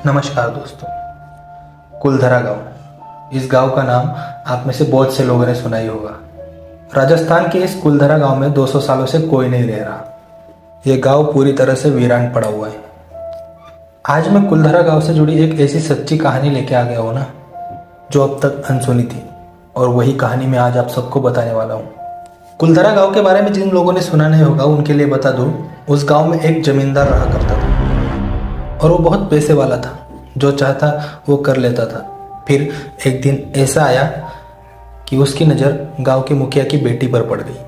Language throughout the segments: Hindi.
नमस्कार दोस्तों। कुलधरा गांव, इस गांव का नाम आप में से बहुत से लोगों ने सुना ही होगा। राजस्थान के इस कुलधरा गांव में 200 सालों से कोई नहीं रह रहा। यह गांव पूरी तरह से वीरान पड़ा हुआ है। आज मैं कुलधरा गांव से जुड़ी एक ऐसी सच्ची कहानी लेके आ गया हूँ ना, जो अब तक अनसुनी थी, और वही कहानी मैं आज आप सबको बताने वाला हूँ। कुलधरा गांव के बारे में जिन लोगों ने सुना नहीं होगा उनके लिए बता दूं, उस गांव में एक जमींदार रहा करता था और वो बहुत पैसे वाला था। जो चाहता वो कर लेता था। फिर एक दिन ऐसा आया कि उसकी नज़र गांव के मुखिया की बेटी पर पड़ गई।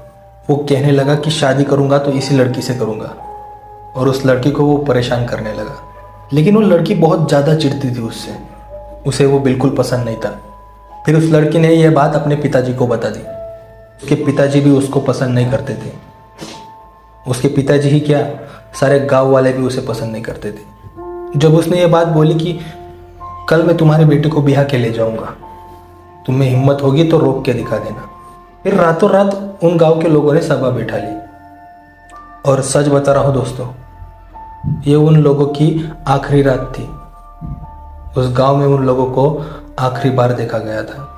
वो कहने लगा कि शादी करूंगा तो इसी लड़की से करूंगा, और उस लड़की को वो परेशान करने लगा। लेकिन वो लड़की बहुत ज़्यादा चिढ़ती थी उससे, उसे वो बिल्कुल पसंद नहीं था। फिर उस लड़की ने यह बात अपने पिताजी को बता दी। उसके पिताजी भी उसको पसंद नहीं करते थे। उसके पिताजी ही क्या, सारे गांव वाले भी उसे पसंद नहीं करते थे। जब उसने ये बात बोली कि कल मैं तुम्हारे बेटे को ब्याह के ले जाऊंगा, तुम्हें हिम्मत होगी तो रोक के दिखा देना, फिर रातों रात उन गांव के लोगों ने सभा बैठा ली। और सच बता रहा हूँ दोस्तों, ये उन लोगों की आखिरी रात थी। उस गांव में उन लोगों को आखिरी बार देखा गया था।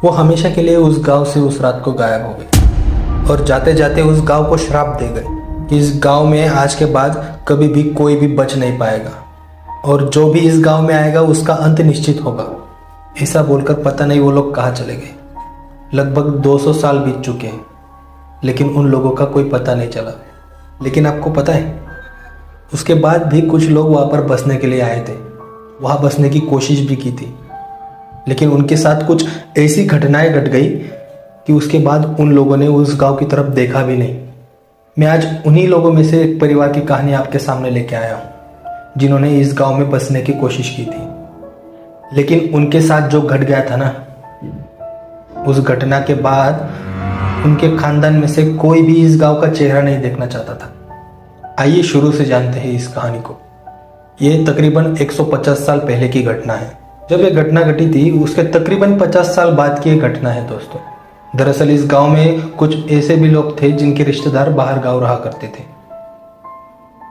वो हमेशा के लिए उस गांव से उस रात को गायब हो गए और जाते जाते उस गांव को श्राप दे गए कि इस गांव में आज के बाद कभी भी कोई भी बच नहीं पाएगा, और जो भी इस गांव में आएगा उसका अंत निश्चित होगा। ऐसा बोलकर पता नहीं वो लोग कहाँ चले गए। लगभग 200 साल बीत चुके हैं, लेकिन उन लोगों का कोई पता नहीं चला। लेकिन आपको पता है, उसके बाद भी कुछ लोग वहाँ पर बसने के लिए आए थे, वहाँ बसने की कोशिश भी की थी, लेकिन उनके साथ कुछ ऐसी घटनाएं घट गई कि उसके बाद उन लोगों ने उस गांव की तरफ देखा भी नहीं। मैं आज उन्हीं लोगों में से एक परिवार की कहानी आपके सामने लेके आया हूँ, जिन्होंने इस गांव में बसने की कोशिश की थी। लेकिन उनके साथ जो घट गया था ना, उस घटना के बाद उनके खानदान में से कोई भी इस गांव का चेहरा नहीं देखना चाहता था। आइए शुरू से जानते हैं इस कहानी को। ये तकरीबन 150 साल पहले की घटना है। जब ये घटना घटी थी उसके तकरीबन 50 साल बाद की ये घटना है दोस्तों। दरअसल इस गांव में कुछ ऐसे भी लोग थे जिनके रिश्तेदार बाहर गांव रहा करते थे।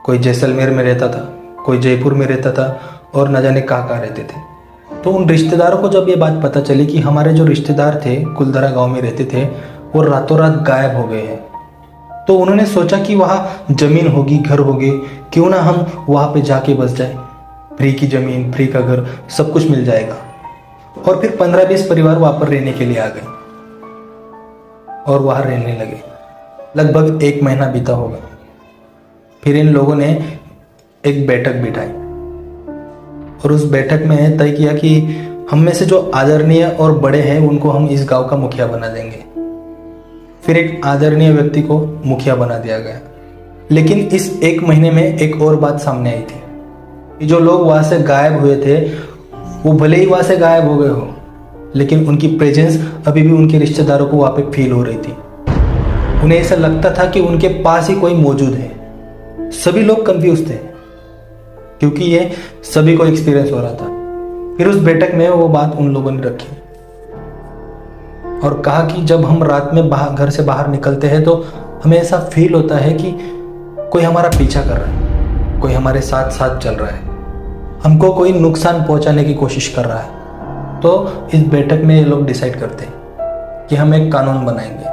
कोई जैसलमेर में रहता था, कोई जयपुर में रहता था, और न जाने कहाँ रहते थे। तो उन रिश्तेदारों को जब ये बात पता चली कि हमारे जो रिश्तेदार थे कुलधरा गांव में रहते थे वो रातों रात गायब हो गए हैं, तो उन्होंने सोचा कि वहाँ जमीन होगी, घर होंगे, क्यों ना हम वहाँ पे जाके बस जाए। फ्री की जमीन, फ्री का घर, सब कुछ मिल जाएगा। और फिर 15-20 परिवार वहाँ पर रहने के लिए आ गए और वहाँ रहने लगे। लगभग 1 महीना बीता होगा। फिर इन लोगों ने एक बैठक बिठाई और उस बैठक में तय किया कि हम में से जो आदरणीय और बड़े हैं उनको हम इस गांव का मुखिया बना देंगे। फिर एक आदरणीय व्यक्ति को मुखिया बना दिया गया। लेकिन इस 1 महीने में एक और बात सामने आई थी कि जो लोग वहां से गायब हुए थे वो भले ही वहां से गायब हो गए हो, लेकिन उनकी प्रेजेंस अभी भी उनके रिश्तेदारों को वहाँ पे फील हो रही थी। उन्हें ऐसा लगता था कि उनके पास ही कोई मौजूद है। सभी लोग कंफ्यूज थे क्योंकि ये सभी को एक्सपीरियंस हो रहा था। फिर उस बैठक में वो बात उन लोगों ने रखी और कहा कि जब हम रात में घर से बाहर निकलते हैं तो हमें ऐसा फील होता है कि कोई हमारा पीछा कर रहा है, कोई हमारे साथ साथ चल रहा है, हमको कोई नुकसान पहुंचाने की कोशिश कर रहा है। तो इस बैठक में ये लोग डिसाइड करते हैं कि हम एक कानून बनाएंगे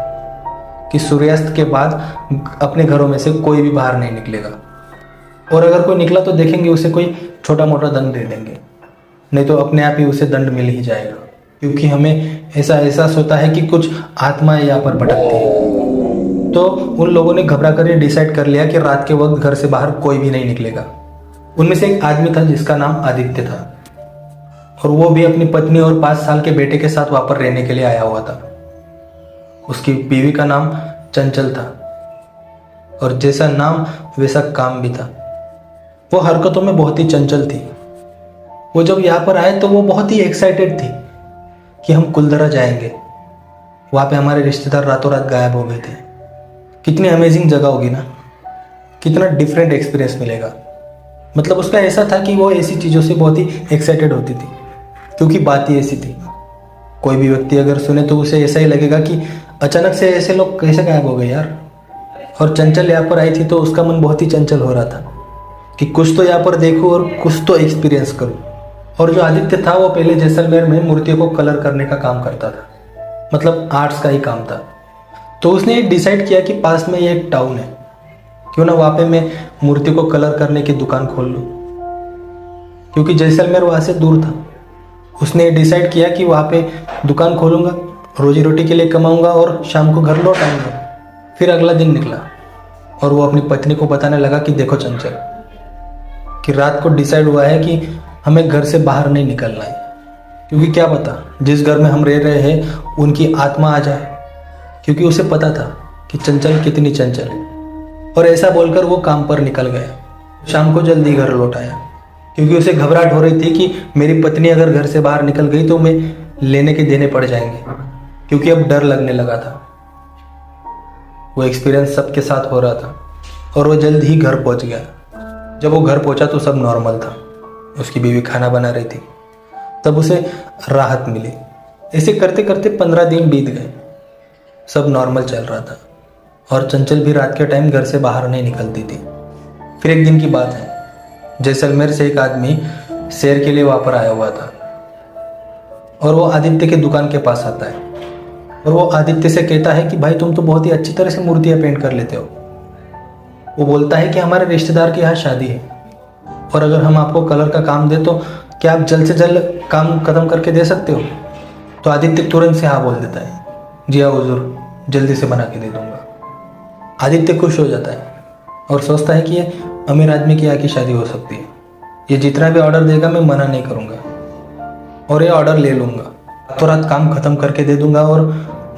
कि सूर्यास्त के बाद अपने घरों में से कोई भी बाहर नहीं निकलेगा, और अगर कोई निकला तो देखेंगे उसे कोई छोटा मोटा दंड दे देंगे, नहीं तो अपने आप ही उसे दंड मिल ही जाएगा। क्योंकि हमें ऐसा एहसास होता है कि कुछ आत्माएं यहाँ पर भटकती हैं। तो उन लोगों ने घबरा कर ये डिसाइड कर लिया कि रात के वक्त घर से बाहर कोई भी नहीं निकलेगा। उनमें से एक आदमी था जिसका नाम आदित्य था, और वो भी अपनी पत्नी और 5 साल के बेटे के साथ वहां पर रहने के लिए आया हुआ था। उसकी बीवी का नाम चंचल था, और जैसा नाम वैसा काम भी था। वो हरकतों में बहुत ही चंचल थी। वो जब यहाँ पर आए तो वो बहुत ही एक्साइटेड थी कि हम कुलधरा जाएंगे। वहाँ पे हमारे रिश्तेदार रातों रात गायब हो गए थे। कितनी अमेजिंग जगह होगी ना, कितना डिफरेंट एक्सपीरियंस मिलेगा। मतलब उसका ऐसा था कि वो ऐसी चीज़ों से बहुत ही एक्साइटेड होती थी, क्योंकि बात ही ऐसी थी। कोई भी व्यक्ति अगर सुने तो उसे ऐसा ही लगेगा कि अचानक से ऐसे लोग कैसे गायब हो गए यार। और चंचल यहाँ पर आई थी तो उसका मन बहुत ही चंचल हो रहा था, कि कुछ तो यहाँ पर देखूं और कुछ तो एक्सपीरियंस करूं। और जो आदित्य था वो पहले जैसलमेर में मूर्तियों को कलर करने का काम करता था, मतलब आर्ट्स का ही काम था। तो उसने डिसाइड किया कि पास में ये एक टाउन है, क्यों ना वहाँ पे मैं मूर्ति को कलर करने की दुकान खोल लूँ, क्योंकि जैसलमेर वहाँ से दूर था। उसने डिसाइड किया कि वहाँ पे दुकान खोलूँगा, रोजी रोटी के लिए कमाऊँगा और शाम को घर लौट आऊँगा। फिर अगला दिन निकला और वो अपनी पत्नी को बताने लगा कि देखो चंचल, कि रात को डिसाइड हुआ है कि हमें घर से बाहर नहीं निकलना है, क्योंकि क्या पता जिस घर में हम रह रहे हैं उनकी आत्मा आ जाए। क्योंकि उसे पता था कि चंचल कितनी चंचल है। और ऐसा बोलकर वो काम पर निकल गया। शाम को जल्दी घर लौट आया, क्योंकि उसे घबराहट हो रही थी कि मेरी पत्नी अगर घर से बाहर निकल गई तो मैं लेने के देने पड़ जाएंगे, क्योंकि अब डर लगने लगा था। वो एक्सपीरियंस सबके साथ हो रहा था और वो जल्द ही घर पहुंच गया। जब वो घर पहुंचा तो सब नॉर्मल था। उसकी बीवी खाना बना रही थी, तब उसे राहत मिली। ऐसे करते करते 15 दिन बीत गए, सब नॉर्मल चल रहा था और चंचल भी रात के टाइम घर से बाहर नहीं निकलती थी। फिर एक दिन की बात है, जैसलमेर से एक आदमी सैर के लिए वहाँ पर आया हुआ था और वो आदित्य की दुकान के पास आता है और वो आदित्य से कहता है कि भाई तुम तो बहुत ही अच्छी तरह से मूर्तियाँ पेंट कर लेते हो। वो बोलता है कि हमारे रिश्तेदार के यहाँ शादी है और अगर हम आपको कलर का काम दे तो क्या आप जल्द से जल्द काम खत्म करके दे सकते हो? तो आदित्य तुरंत से हाँ बोल देता है, जी हाँ हुजूर, जल्दी से बना के दे दूंगा। आदित्य खुश हो जाता है और सोचता है कि ये अमीर आदमी की यहाँ की शादी हो सकती है, ये जितना भी ऑर्डर देगा मैं मना नहीं करूँगा और ये ऑर्डर ले लूँगा, तो रात काम खत्म करके दे दूंगा और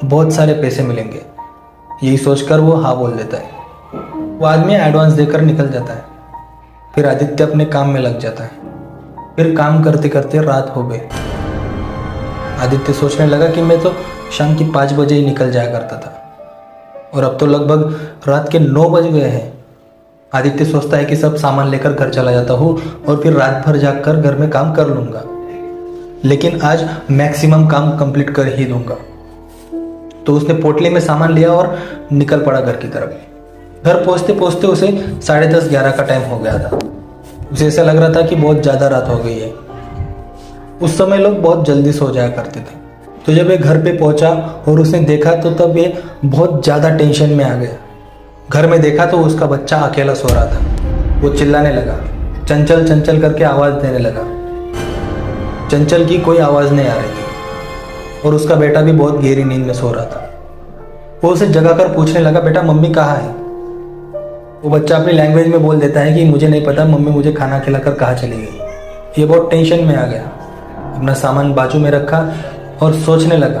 बहुत सारे पैसे मिलेंगे। यही सोचकर वो हाँ बोल देता है। वो आदमी एडवांस देकर निकल जाता है। फिर आदित्य अपने काम में लग जाता है। फिर काम करते करते रात हो गई। आदित्य सोचने लगा कि मैं तो शाम की 5 बजे ही निकल जाया करता था और अब तो लगभग रात के 9 बज गए हैं। आदित्य सोचता है कि सब सामान लेकर घर चला जाता हूँ और फिर रात भर जाकर घर में काम कर लूँगा, लेकिन आज मैक्सिमम काम कंप्लीट कर ही दूंगा। तो उसने पोटली में सामान लिया और निकल पड़ा घर की तरफ। घर पहुँचते पहुँचते उसे 10:30-11 का टाइम हो गया था। उसे ऐसा लग रहा था कि बहुत ज़्यादा रात हो गई है। उस समय लोग बहुत जल्दी सो जाया करते थे। तो जब ये घर पे पहुंचा और उसने देखा तो तब ये बहुत ज़्यादा टेंशन में आ गया। घर में देखा तो उसका बच्चा अकेला सो रहा था। वो चिल्लाने लगा, चंचल चंचल करके आवाज़ देने लगा। चंचल की कोई आवाज़ नहीं आ रही थी और उसका बेटा भी बहुत गहरी नींद में सो रहा था। वो उसे जगाकर पूछने लगा, बेटा मम्मी कहाँ है? वो बच्चा अपनी लैंग्वेज में बोल देता है कि मुझे नहीं पता, मम्मी मुझे खाना खिलाकर कहाँ चली गई। ये बहुत टेंशन में आ गया। अपना सामान बाजू में रखा और सोचने लगा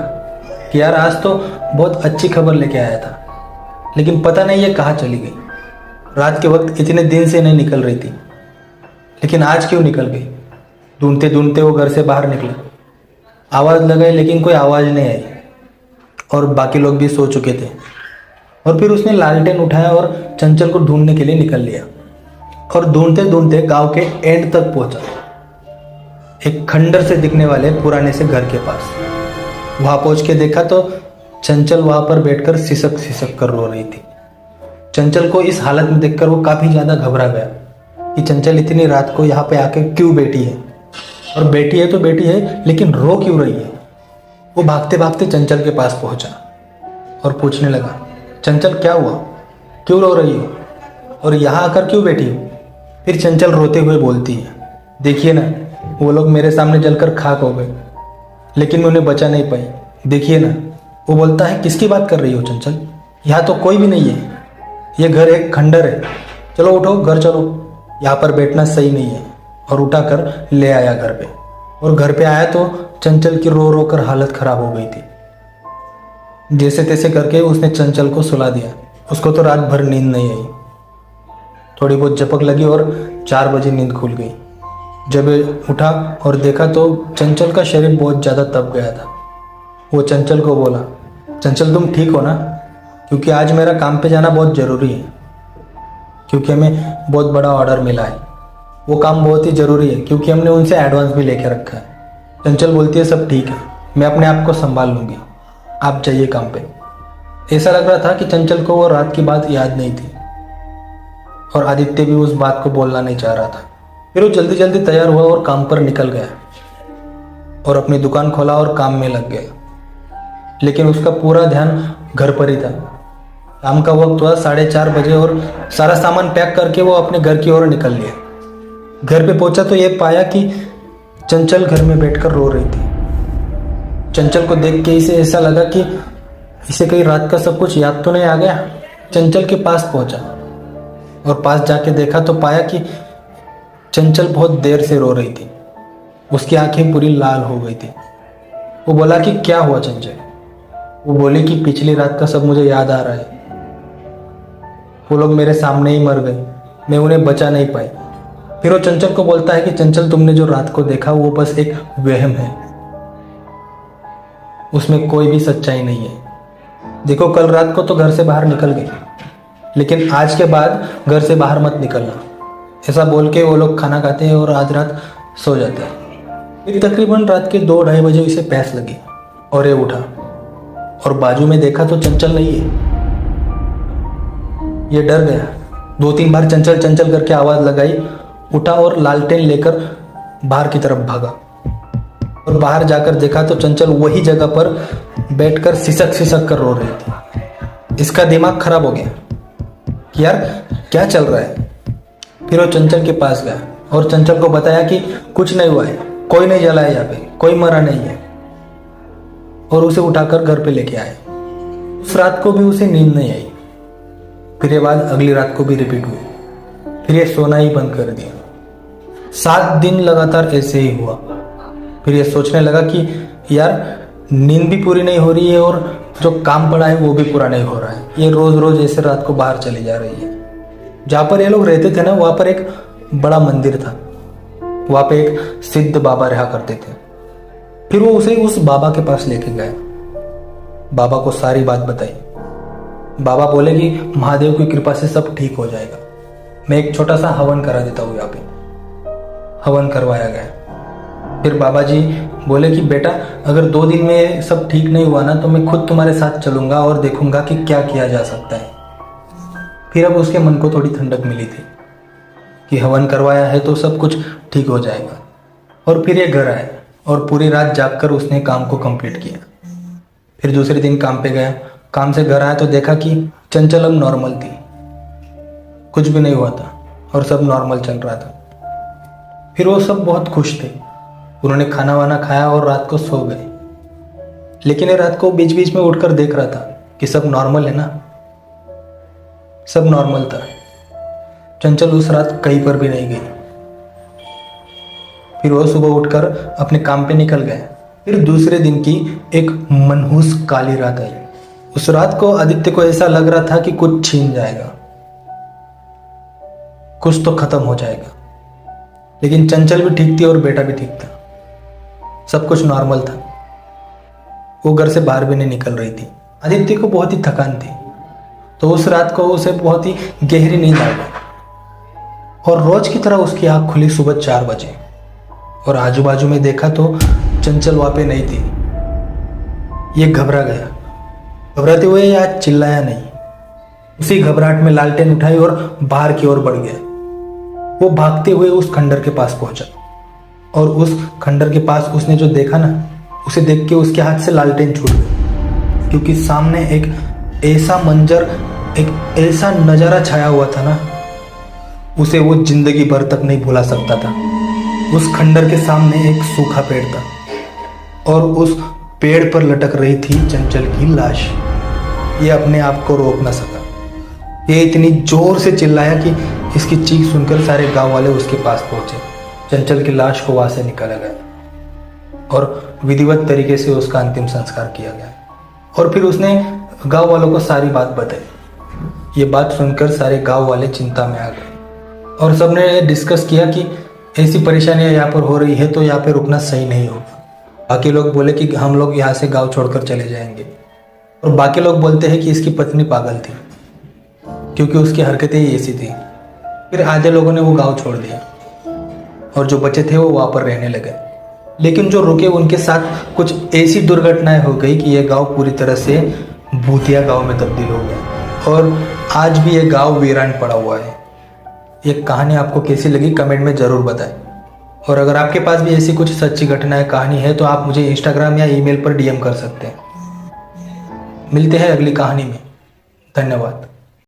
कि यार आज तो बहुत अच्छी खबर लेके आया था, लेकिन पता नहीं ये कहाँ चली गई। रात के वक्त इतने दिन से नहीं निकल रही थी, लेकिन आज क्यों निकल गई? ढूंढते ढूंढते वो घर से बाहर निकला। आवाज़ लगाई लेकिन कोई आवाज़ नहीं आई और बाकी लोग भी सो चुके थे। और फिर उसने लालटेन उठाया और चंचल को ढूंढने के लिए निकल लिया और ढूंढते ढूंढते गांव के एंड तक पहुंचा, एक खंडर से दिखने वाले पुराने से घर के पास। वहां पहुंच के देखा तो चंचल वहां पर बैठकर सिसक सिसक कर रो रही थी। चंचल को इस हालत में देखकर वो काफी ज्यादा घबरा गया कि चंचल इतनी रात को यहाँ पे आके क्यों बैठी है, और बैठी है तो बैठी है लेकिन रो क्यों रही है। वो भागते भागते चंचल के पास पहुंचा और पूछने लगा, चंचल क्या हुआ, क्यों रो रही हो और यहाँ आकर क्यों बैठी हो? फिर चंचल रोते हुए बोलती है, देखिए ना, वो लोग मेरे सामने जलकर खाक हो गए, लेकिन मैं उन्हें बचा नहीं पाई, देखिए ना। वो बोलता है, किसकी बात कर रही हो चंचल? यहाँ तो कोई भी नहीं है, ये घर एक खंडर है, चलो उठो घर चलो, यहाँ पर बैठना सही नहीं है। और उठाकर ले आया घर पे। और घर पे आया तो चंचल की रो रो कर हालत खराब हो गई थी। जैसे तैसे करके उसने चंचल को सुला दिया। उसको तो रात भर नींद नहीं आई, थोड़ी बहुत झपक लगी और 4 बजे नींद खुल गई। जब उठा और देखा तो चंचल का शरीर बहुत ज़्यादा तप गया था। वो चंचल को बोला, चंचल तुम ठीक हो ना? क्योंकि आज मेरा काम पे जाना बहुत ज़रूरी है, क्योंकि हमें बहुत बड़ा ऑर्डर मिला है। वो काम बहुत ही ज़रूरी है क्योंकि हमने उनसे एडवांस भी लेके रखा है। चंचल बोलती है, सब ठीक है, मैं अपने आप को संभाल लूँगी, आप जाइए काम पे। ऐसा लग रहा था कि चंचल को वो रात की बात याद नहीं थी और आदित्य भी उस बात को बोलना नहीं चाह रहा था। फिर वो जल्दी जल्दी तैयार हुआ और काम पर निकल गया और अपनी दुकान खोला और काम में लग गया। लेकिन उसका पूरा ध्यान घर पर ही था। शाम का वक्त हुआ 4:30 बजे और सारा सामान पैक करके वो अपने घर की ओर निकल लिया। घर पे पहुंचा तो ये पाया कि चंचल घर में बैठकर रो रही थी। चंचल को देख के इसे ऐसा लगा कि इसे कहीं रात का सब कुछ याद तो नहीं आ गया। चंचल के पास पहुंचा और पास जाके देखा तो पाया कि चंचल बहुत देर से रो रही थी। उसकी आंखें पूरी लाल हो गई थी। वो बोला कि क्या हुआ चंचल? वो बोली कि पिछली रात का सब मुझे याद आ रहा है। वो लोग मेरे सामने ही मर गए, मैं उन्हें बचा नहीं पाई। फिर वो चंचल को बोलता है कि चंचल, तुमने जो रात को देखा वो बस एक वहम है, उसमें कोई भी सच्चाई नहीं है। देखो, कल रात को तो घर से बाहर निकल गई, लेकिन आज के बाद घर से बाहर मत निकलना। ऐसा बोल के वो लोग खाना खाते हैं और आज रात सो जाते हैं। फिर तकरीबन रात के 2-2:30 बजे उसे प्यास लगी और ये उठा और बाजू में देखा तो चंचल नहीं है। ये डर गया। 2-3 बार चंचल चंचल करके आवाज लगाई, उठा और लालटेन लेकर बाहर की तरफ भागा और बाहर जाकर देखा तो चंचल वही जगह पर बैठकर सिसक सिसक कर रो रही थी। इसका दिमाग खराब हो गया कि यार क्या चल रहा है। फिर वो चंचल के पास गया और चंचल को बताया कि कुछ नहीं हुआ है, कोई नहीं जला है, यहाँ पे कोई मरा नहीं है, और उसे उठाकर घर पे लेके आए। उस रात को भी उसे नींद नहीं आई। फिर ये बात अगली रात को भी रिपीट हुई। फिर ये सोना ही बंद कर दिया। 7 दिन लगातार ऐसे ही हुआ। फिर ये सोचने लगा कि यार नींद भी पूरी नहीं हो रही है और जो काम पड़ा है वो भी पूरा नहीं हो रहा है। ये रोज रोज ऐसे रात को बाहर चली जा रही है। जहाँ पर ये लोग रहते थे ना, वहाँ पर एक बड़ा मंदिर था। वहाँ पे एक सिद्ध बाबा रहा करते थे। फिर वो उसे उस बाबा के पास लेके गया। बाबा को सारी बात बताई। बाबा बोले कि महादेव की कृपा से सब ठीक हो जाएगा। मैं एक छोटा सा हवन करा देता हूँ यहाँ पे। हवन करवाया गया। फिर बाबा जी बोले कि बेटा, अगर 2 दिन में सब ठीक नहीं हुआ ना तो मैं खुद तुम्हारे साथ चलूंगा और देखूंगा कि क्या किया जा सकता है। फिर अब उसके मन को थोड़ी ठंडक मिली थी कि हवन करवाया है तो सब कुछ ठीक हो जाएगा। और फिर ये घर आया और पूरी रात जागकर उसने काम को कंप्लीट किया। फिर दूसरे दिन काम पे गया। काम से घर आया तो देखा कि चंचल अब नॉर्मल थी, कुछ भी नहीं हुआ था और सब नॉर्मल चल रहा था। फिर वो सब बहुत खुश थे। उन्होंने खाना वाना खाया और रात को सो गए। लेकिन ये रात को बीच बीच में उठकर देख रहा था कि सब नॉर्मल है ना। सब नॉर्मल था। चंचल उस रात कहीं पर भी नहीं गई। फिर वो सुबह उठकर अपने काम पे निकल गए। फिर दूसरे दिन की एक मनहूस काली रात आई। उस रात को आदित्य को ऐसा लग रहा था कि कुछ छीन जाएगा, कुछ तो खत्म हो जाएगा। लेकिन चंचल भी ठीक थी और बेटा भी ठीक था। सब कुछ नॉर्मल था। वो घर से बाहर भी नहीं निकल रही थी। आदित्य को बहुत ही थकान थी, तो उस रात को उसे बहुत ही गहरी नींद आ गई और रोज की तरह उसकी आंख खुली सुबह 4 बजे। और आजू बाजू में देखा तो चंचल वहां पे नहीं थी। ये घबरा गया। घबराते हुए ये आज चिल्लाया नहीं। उसी घबराहट में लालटेन उठाई और बाहर की ओर बढ़ गया। वो भागते हुए उस खंडर के पास पहुंचा और उस खंडर के पास उसने जो देखा ना, उसे देख के उसके हाथ से लालटेन छूट गई। क्योंकि सामने एक ऐसा मंजर, एक ऐसा नजारा छाया हुआ था ना, उसे वो जिंदगी भर तक नहीं भुला सकता था। उस खंडर के सामने एक सूखा पेड़ था और उस पेड़ पर लटक रही थी चंचल की लाश। ये अपने आप को रोक न सका। ये इतनी जोर से चिल्लाया कि इसकी चीख सुनकर सारे गांव वाले उसके पास पहुंचे। चंचल की लाश को वहां से निकाला गया और विधिवत तरीके से उसका अंतिम संस्कार किया गया। और फिर उसने गांव वालों को सारी बात बताई। ये बात सुनकर सारे गांव वाले चिंता में आ गए और सबने डिस्कस किया कि ऐसी परेशानियां यहाँ पर हो रही है तो यहाँ पे रुकना सही नहीं होगा। बाकी लोग बोले कि हम लोग यहाँ से गांव छोड़कर चले जाएंगे और बाकी लोग बोलते हैं कि इसकी पत्नी पागल थी क्योंकि उसकी हरकतें ही ऐसी थी। फिर आधे लोगों ने वो गांव छोड़ दिया और जो बचे थे वो वहाँ पर रहने लगे। लेकिन जो रुके उनके साथ कुछ ऐसी दुर्घटनाएं हो गई कि यह गांव पूरी तरह से भूतिया गांव में तब्दील हो गया और आज भी यह गांव वीरान पड़ा हुआ है। ये कहानी आपको कैसी लगी कमेंट में ज़रूर बताएं। और अगर आपके पास भी ऐसी कुछ सच्ची घटनाएं कहानी है तो आप मुझे इंस्टाग्राम या ईमेल पर डीएम कर सकते हैं। मिलते हैं अगली कहानी में। धन्यवाद।